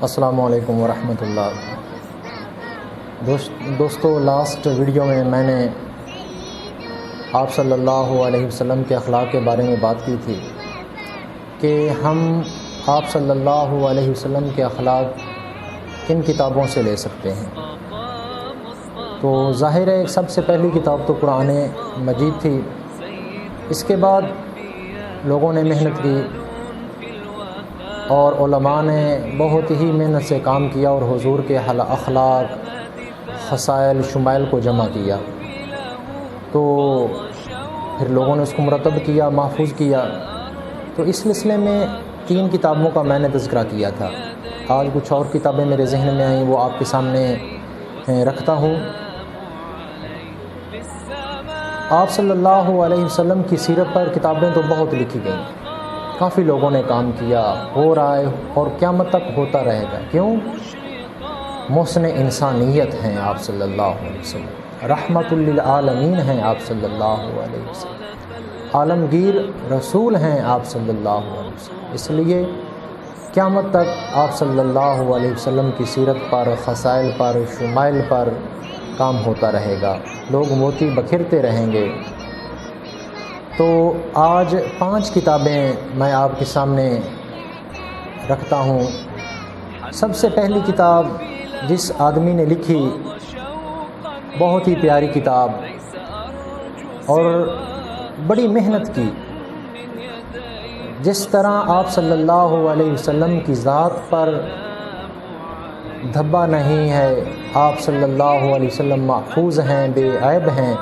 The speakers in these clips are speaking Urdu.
السلام علیکم ورحمۃ اللہ۔ دوستو لاسٹ ویڈیو میں نے آپ صلی اللہ علیہ وسلم کے اخلاق کے بارے میں بات کی تھی کہ ہم آپ صلی اللہ علیہ وسلم کے اخلاق کن کتابوں سے لے سکتے ہیں۔ تو ظاہر ہے سب سے پہلی کتاب تو قرآن مجید تھی، اس کے بعد لوگوں نے محنت کی اور علماء نے بہت ہی محنت سے کام کیا اور حضور کے اخلاق، خصائل، شمائل کو جمع کیا، تو پھر لوگوں نے اس کو مرتب کیا، محفوظ کیا۔ تو اس سلسلے میں 3 کتابوں کا میں نے تذکرہ کیا تھا۔ آج کچھ اور کتابیں میرے ذہن میں آئیں، وہ آپ کے سامنے رکھتا ہوں۔ آپ صلی اللہ علیہ وسلم کی سیرت پر کتابیں تو بہت لکھی گئیں، کافی لوگوں نے کام کیا، ہو رہا ہے اور قیامت تک ہوتا رہے گا۔ کیوں؟ محسن انسانیت ہیں آپ صلی اللہ علیہ وسلم، رحمت للعالمین ہیں آپ صلی اللہ علیہ وسلم، عالمگیر رسول ہیں آپ صلی اللہ علیہ وسلم۔ اس لیے قیامت تک آپ صلی اللہ علیہ وسلم کی سیرت پر، خصائل پر، شمائل پر کام ہوتا رہے گا، لوگ موتی بکھیرتے رہیں گے۔ تو آج 5 کتابیں میں آپ کے سامنے رکھتا ہوں۔ سب سے پہلی کتاب جس آدمی نے لکھی، بہت ہی پیاری کتاب اور بڑی محنت کی، جس طرح آپ صلی اللہ علیہ وسلم کی ذات پر دھبا نہیں ہے، آپ صلی اللہ علیہ وسلم محفوظ ہیں، بے عیب ہیں،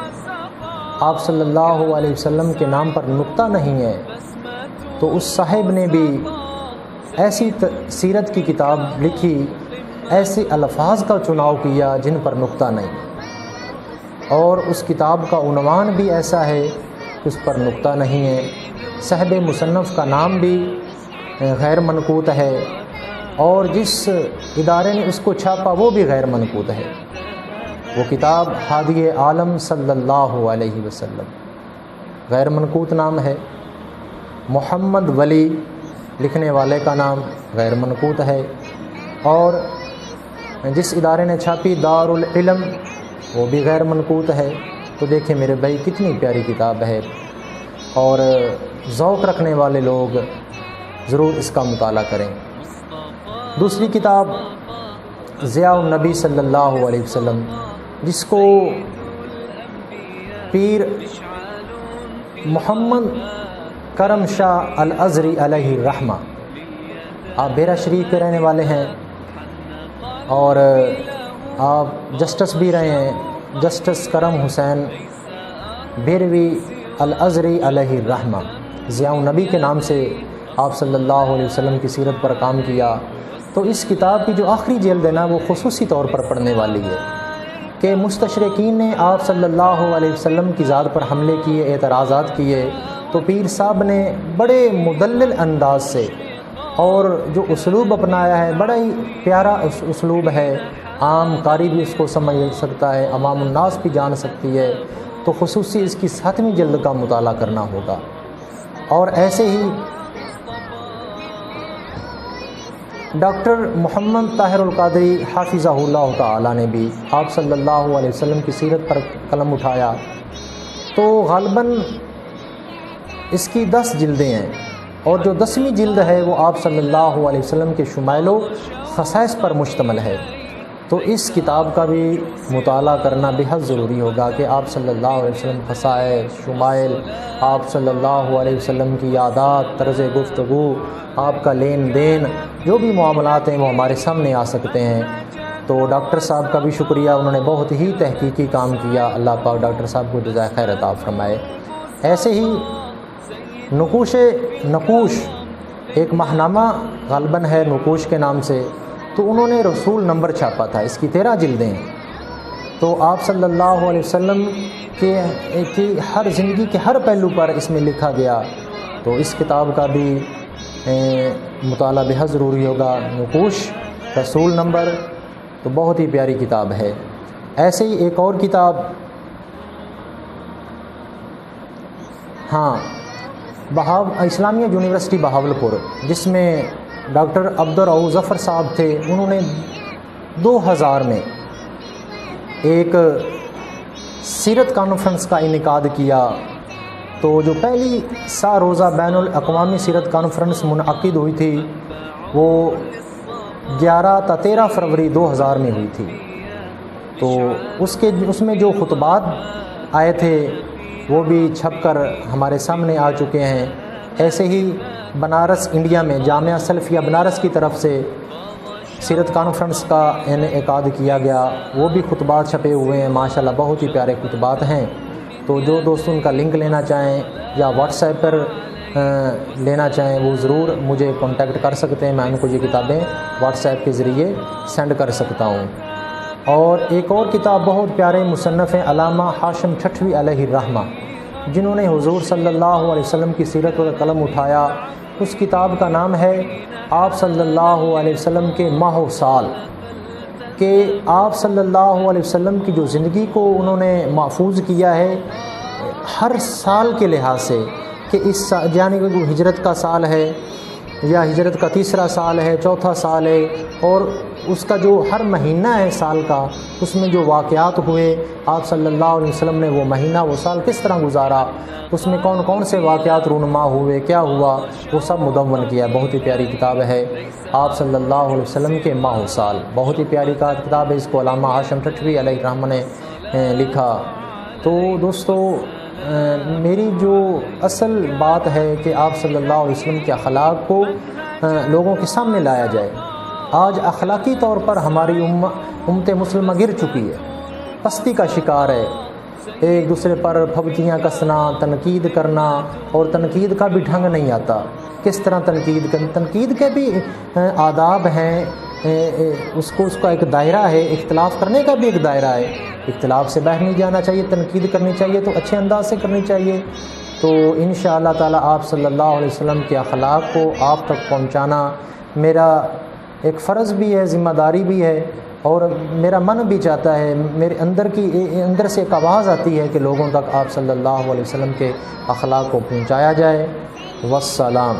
آپ صلی اللہ علیہ وسلم کے نام پر نقطہ نہیں ہے، تو اس صاحب نے بھی ایسی سیرت کی کتاب لکھی، ایسے الفاظ کا چناؤ کیا جن پر نقطہ نہیں، اور اس کتاب کا عنوان بھی ایسا ہے کہ اس پر نقطہ نہیں ہے۔ صاحب مصنف کا نام بھی غیر منقوط ہے، اور جس ادارے نے اس کو چھاپا وہ بھی غیر منقوط ہے۔ وہ کتاب ہادی عالم صلی اللہ علیہ وسلم، غیر منقوط نام ہے۔ محمد ولی لکھنے والے کا نام غیر منقوط ہے، اور جس ادارے نے چھاپی دارالعلم وہ بھی غیر منقوط ہے۔ تو دیکھیں میرے بھائی کتنی پیاری کتاب ہے، اور ذوق رکھنے والے لوگ ضرور اس کا مطالعہ کریں۔ دوسری کتاب ضیاء النبی صلی اللہ علیہ وسلم، جس کو پیر محمد کرم شاہ الازہری علیہ الرحمہ، آپ بیرا شریف کے رہنے والے ہیں اور آپ جسٹس بھی رہے ہیں، جسٹس کرم حسین بیروی الازہری علیہ الرحمہ، ضیاء النبی کے نام سے آپ صلی اللہ علیہ وسلم کی سیرت پر کام کیا۔ تو اس کتاب کی جو آخری جلد ہے نا، وہ خصوصی طور پر پڑھنے والی ہے کہ مستشرقین نے آپ صلی اللہ علیہ وسلم کی ذات پر حملے کیے، اعتراضات کیے، تو پیر صاحب نے بڑے مدلل انداز سے اور جو اسلوب اپنایا ہے، بڑا ہی پیارا اسلوب ہے، عام قاری بھی اس کو سمجھ سکتا ہے، عوام الناس بھی جان سکتی ہے۔ تو خصوصی اس کی 7ویں جلد کا مطالعہ کرنا ہوگا۔ اور ایسے ہی ڈاکٹر محمد طاہر القادری حافظہ اللہ تعالی نے بھی آپ صلی اللہ علیہ وسلم کی سیرت پر قلم اٹھایا۔ تو غالباً اس کی 10 جلدیں ہیں، اور جو 10ویں جلد ہے وہ آپ صلی اللہ علیہ وسلم کے شمائل و خصائص پر مشتمل ہے۔ تو اس کتاب کا بھی مطالعہ کرنا بہت ضروری ہوگا کہ آپ صلی اللہ علیہ وسلم خصائص، شمائل، آپ صلی اللہ علیہ وسلم کی عادات، طرز گفتگو، آپ کا لین دین، جو بھی معاملات ہیں وہ ہمارے سامنے آ سکتے ہیں۔ تو ڈاکٹر صاحب کا بھی شکریہ، انہوں نے بہت ہی تحقیقی کام کیا، اللہ پاک ڈاکٹر صاحب کو جزائے خیر عطا فرمائے۔ ایسے ہی نقوش ایک ماہنامہ غالباً ہے نقوش کے نام سے، تو انہوں نے رسول نمبر چھاپا تھا، اس کی 13 جلدیں ہیں۔ تو آپ صلی اللہ علیہ وسلم کی ہر زندگی کے ہر پہلو پر اس میں لکھا گیا، تو اس کتاب کا بھی مطالعہ بہت ضروری ہوگا۔ نقوش رسول نمبر تو بہت ہی پیاری کتاب ہے۔ ایسے ہی ایک اور کتاب، اسلامیہ یونیورسٹی بہاولپور، جس میں ڈاکٹر عبدالرؤف ظفر صاحب تھے، انہوں نے 2000 میں ایک سیرت کانفرنس کا انعقاد کیا۔ تو جو پہلی سا روزہ بین الاقوامی سیرت کانفرنس منعقد ہوئی تھی وہ 11 تا 13 فروری 2000 میں ہوئی تھی۔ تو اس میں جو خطبات آئے تھے وہ بھی چھپ کر ہمارے سامنے آ چکے ہیں۔ ایسے ہی بنارس انڈیا میں جامعہ سلفیہ بنارس کی طرف سے سیرت کانفرنس کا انعقاد کیا گیا، وہ بھی خطبات چھپے ہوئے ہیں، ماشاءاللہ بہت ہی پیارے خطبات ہیں۔ تو جو دوست ان کا لنک لینا چاہیں یا واٹس ایپ پر لینا چاہیں وہ ضرور مجھے کانٹیکٹ کر سکتے ہیں، میں ان کو یہ کتابیں واٹس ایپ کے ذریعے سینڈ کر سکتا ہوں۔ اور ایک اور کتاب بہت پیارے مصنف ہیں علامہ ہاشم ٹھٹوی علیہ الرحمہ، جنہوں نے حضور صلی اللہ علیہ وسلم کی سیرت پر قلم اٹھایا۔ اس کتاب کا نام ہے آپ صلی اللہ علیہ وسلم کے ماہ و سال، کہ آپ صلی اللہ علیہ وسلم کی جو زندگی کو انہوں نے محفوظ کیا ہے ہر سال کے لحاظ سے، کہ اس یعنی کہ ہجرت کا سال ہے یا ہجرت کا تیسرا سال ہے، چوتھا سال ہے، اور اس کا جو ہر مہینہ ہے سال کا، اس میں جو واقعات ہوئے، آپ صلی اللہ علیہ وسلم نے وہ مہینہ وہ سال کس طرح گزارا، اس میں کون کون سے واقعات رونما ہوئے، کیا ہوا، وہ سب مدون کیا۔ بہت ہی پیاری کتاب ہے آپ صلی اللہ علیہ وسلم کے ماہ و سال، بہت ہی پیاری کتاب ہے۔ اس کو علامہ ہاشم ٹھٹوی علیہ الرحمہ نے لکھا۔ تو دوستو، میری جو اصل بات ہے کہ آپ صلی اللہ علیہ وسلم کے اخلاق کو لوگوں کے سامنے لایا جائے۔ آج اخلاقی طور پر ہماری امت مسلمہ گر چکی ہے، پستی کا شکار ہے، ایک دوسرے پر پھبتیاں کسنا، تنقید کرنا، اور تنقید کا بھی ڈھنگ نہیں آتا، کس طرح تنقید کے بھی آداب ہیں، اس کا ایک دائرہ ہے، اختلاف کرنے کا بھی ایک دائرہ ہے، اختلاف سے باہر نہیں جانا چاہیے، تنقید کرنی چاہیے تو اچھے انداز سے کرنی چاہیے۔ تو انشاءاللہ تعالی آپ صلی اللہ علیہ وسلم کے اخلاق کو آپ تک پہنچانا میرا ایک فرض بھی ہے، ذمہ داری بھی ہے، اور میرا من بھی چاہتا ہے، میرے اندر سے ایک آواز آتی ہے کہ لوگوں تک آپ صلی اللہ علیہ وسلم کے اخلاق کو پہنچایا جائے۔ والسلام۔